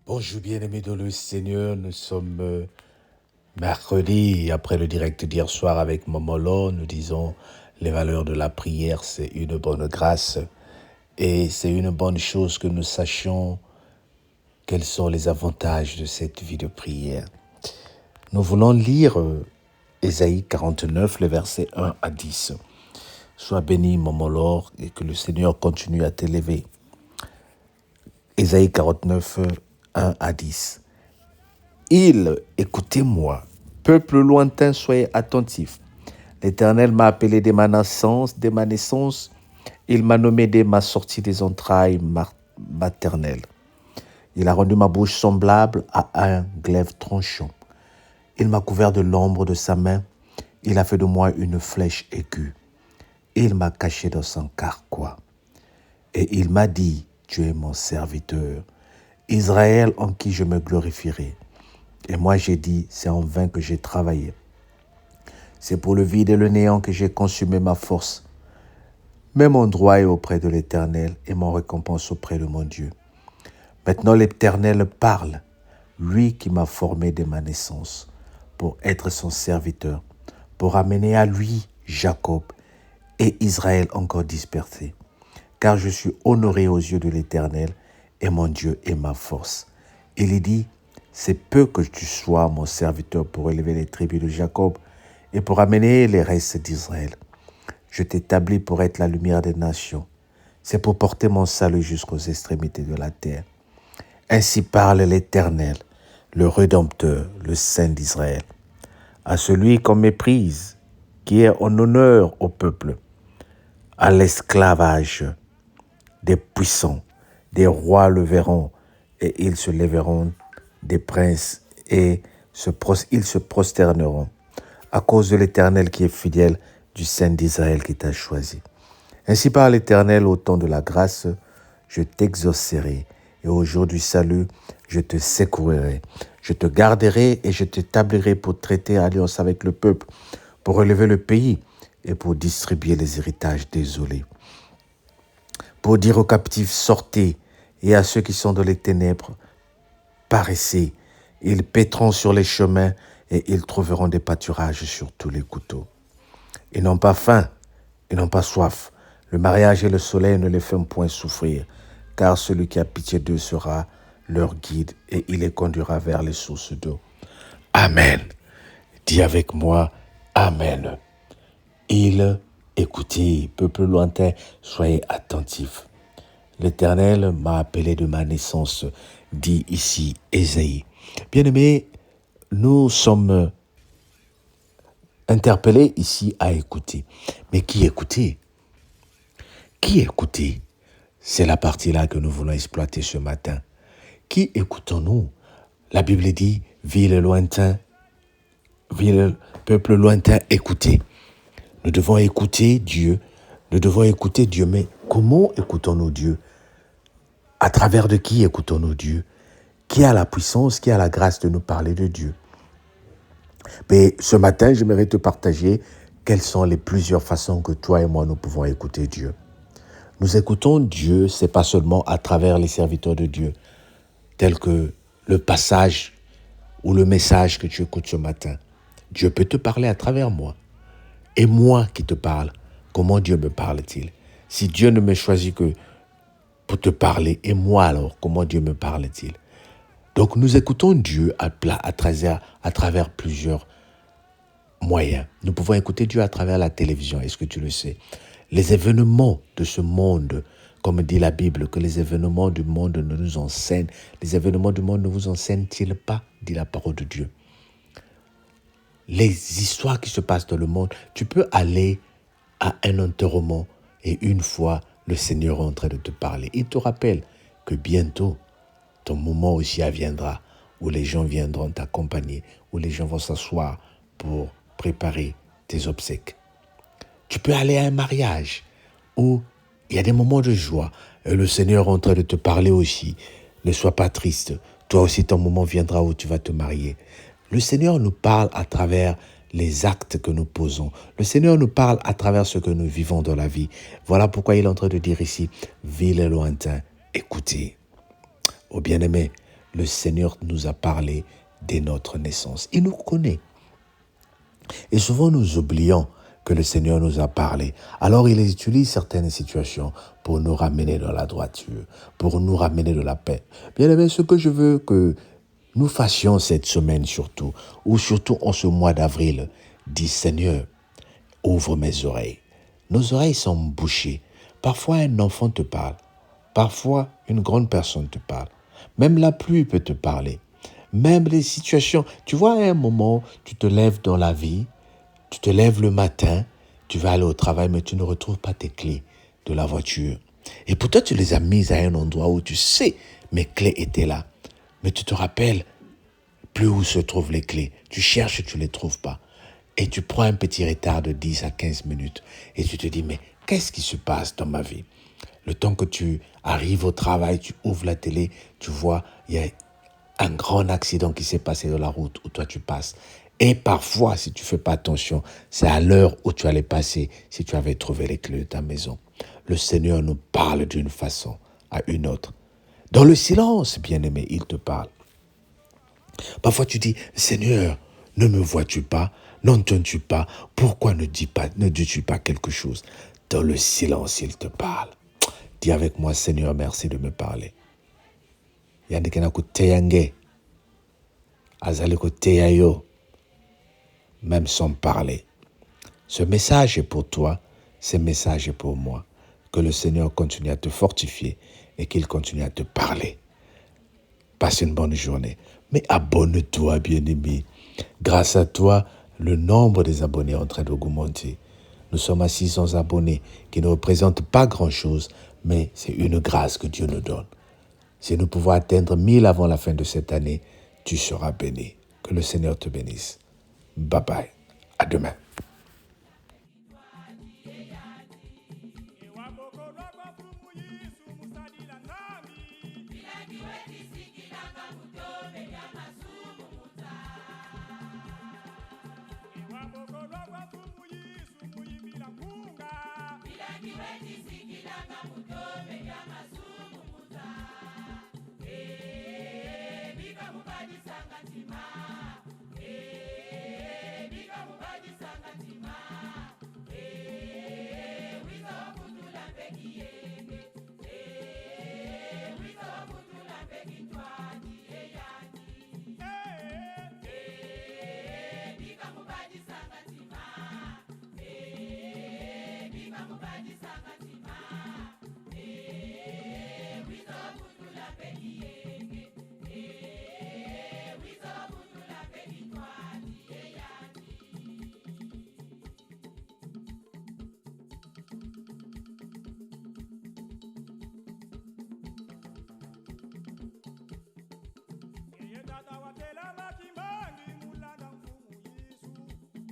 Bonjour bien-aimés dans le Seigneur, nous sommes mercredi, après le direct d'hier soir avec Momolo, nous disons les valeurs de la prière, c'est une bonne grâce et c'est une bonne chose que nous sachions quels sont les avantages de cette vie de prière. Nous voulons lire Ésaïe 49, les versets 1 à 10. Sois béni Momolo et que le Seigneur continue à t'élever. Ésaïe 49, 1 à 10. Écoutez-moi, peuple lointain, soyez attentifs. L'Éternel m'a appelé dès ma naissance, il m'a nommé dès ma sortie des entrailles maternelles. Il a rendu ma bouche semblable à un glaive tranchant. Il m'a couvert de l'ombre de sa main, il a fait de moi une flèche aiguë. Il m'a caché dans son carquois. Et il m'a dit, tu es mon serviteur, Israël en qui je me glorifierai. Et moi j'ai dit, c'est en vain que j'ai travaillé. C'est pour le vide et le néant que j'ai consumé ma force. Mais mon droit est auprès de l'Éternel et mon récompense auprès de mon Dieu. Maintenant l'Éternel parle, lui qui m'a formé dès ma naissance, pour être son serviteur, pour amener à lui Jacob et Israël encore dispersés. Car je suis honoré aux yeux de l'Éternel et mon Dieu est ma force. Il dit, c'est peu que tu sois mon serviteur pour élever les tribus de Jacob et pour amener les restes d'Israël. Je t'établis pour être la lumière des nations. C'est pour porter mon salut jusqu'aux extrémités de la terre. Ainsi parle l'Éternel, le Rédempteur, le Saint d'Israël. À celui qu'on méprise, qui est en honneur au peuple, à l'esclavage des puissants, des rois le verront, et ils se lèveront, des princes, et ils se prosterneront, à cause de l'Éternel qui est fidèle, du Saint d'Israël qui t'a choisi. Ainsi par l'Éternel, au temps de la grâce, je t'exaucerai, et au jour du salut, je te secourrai. Je te garderai et je t'établirai pour traiter alliance avec le peuple, pour relever le pays et pour distribuer les héritages désolés. Pour dire aux captifs, sortez, et à ceux qui sont dans les ténèbres, paraissez. Ils paîtront sur les chemins et ils trouveront des pâturages sur tous les couteaux. Ils n'ont pas faim, ils n'ont pas soif. Le mariage et le soleil ne les font point souffrir, car celui qui a pitié d'eux sera leur guide et il les conduira vers les sources d'eau. Amen. Dis avec moi, Amen. Écoutez, peuple lointain, soyez attentifs. L'Éternel m'a appelé de ma naissance, dit ici Ésaïe. Bien-aimés, nous sommes interpellés ici à écouter. Mais qui écouter? Qui écouter? C'est la partie-là que nous voulons exploiter ce matin. Qui écoutons-nous? La Bible dit, ville lointain, peuple lointain, écoutez. Nous devons écouter Dieu. Mais comment écoutons-nous Dieu? À travers de qui écoutons-nous Dieu? Qui a la puissance, qui a la grâce de nous parler de Dieu? Mais ce matin, j'aimerais te partager quelles sont les plusieurs façons que toi et moi, nous pouvons écouter Dieu. Nous écoutons Dieu, c'est pas seulement à travers les serviteurs de Dieu, tels que le passage ou le message que tu écoutes ce matin. Dieu peut te parler à travers moi. Et moi qui te parle, comment Dieu me parle-t-il? Si Dieu ne me choisit que pour te parler, et moi alors, comment Dieu me parle-t-il? Donc nous écoutons Dieu à travers plusieurs moyens. Nous pouvons écouter Dieu à travers la télévision, est-ce que tu le sais? Les événements de ce monde, comme dit la Bible, que les événements du monde ne nous enseignent. Les événements du monde ne vous enseignent-ils pas, dit la parole de Dieu? Les histoires qui se passent dans le monde, tu peux aller à un enterrement et une fois, le Seigneur est en train de te parler. Il te rappelle que bientôt, ton moment aussi viendra où les gens viendront t'accompagner, où les gens vont s'asseoir pour préparer tes obsèques. Tu peux aller à un mariage où il y a des moments de joie et le Seigneur est en train de te parler aussi. Ne sois pas triste. Toi aussi, ton moment viendra où tu vas te marier. Le Seigneur nous parle à travers les actes que nous posons. Le Seigneur nous parle à travers ce que nous vivons dans la vie. Voilà pourquoi il est en train de dire ici, ville lointain, écoutez. Oh bien-aimé, Le Seigneur nous a parlé dès notre naissance. Il nous connaît. Et souvent nous oublions que le Seigneur nous a parlé. Alors il utilise certaines situations pour nous ramener dans la droiture, pour nous ramener de la paix. Bien aimé, ce que je veux que nous fassions cette semaine surtout, ou surtout en ce mois d'avril, dis Seigneur, ouvre mes oreilles. Nos oreilles sont bouchées. Parfois un enfant te parle. Parfois une grande personne te parle. Même la pluie peut te parler. Même les situations. Tu vois, à un moment, tu te lèves dans la vie, tu te lèves le matin, tu vas aller au travail, mais tu ne retrouves pas tes clés de la voiture. Et pourtant, tu les as mises à un endroit où tu sais, mes clés étaient là. Mais tu te rappelles plus où se trouvent les clés. Tu cherches et tu ne les trouves pas. Et tu prends un petit retard de 10 à 15 minutes et tu te dis, mais qu'est-ce qui se passe dans ma vie? Le temps que tu arrives au travail, tu ouvres la télé, tu vois, il y a un grand accident qui s'est passé dans la route où toi tu passes. Et parfois, si tu ne fais pas attention, c'est à l'heure où tu allais passer si tu avais trouvé les clés de ta maison. Le Seigneur nous parle d'une façon à une autre. Dans le silence, bien-aimé, il te parle. Parfois tu dis, Seigneur, ne me vois-tu pas? N'entends-tu pas? Pourquoi ne dis-tu pas quelque chose? Dans le silence, il te parle. Dis avec moi, Seigneur, merci de me parler. Yandikena kuteyange, azali kuteyayo, même sans parler. Ce message est pour toi, ce message est pour moi. Que le Seigneur continue à te fortifier et qu'il continue à te parler. Passe une bonne journée. Mais abonne-toi, bien-aimé. Grâce à toi, le nombre des abonnés est en train d'augmenter. Nous sommes à 600 abonnés, qui ne représentent pas grand-chose, mais c'est une grâce que Dieu nous donne. Si nous pouvons atteindre 1000 avant la fin de cette année, tu seras béni. Que le Seigneur te bénisse. Bye bye. À demain.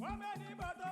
Wameni bata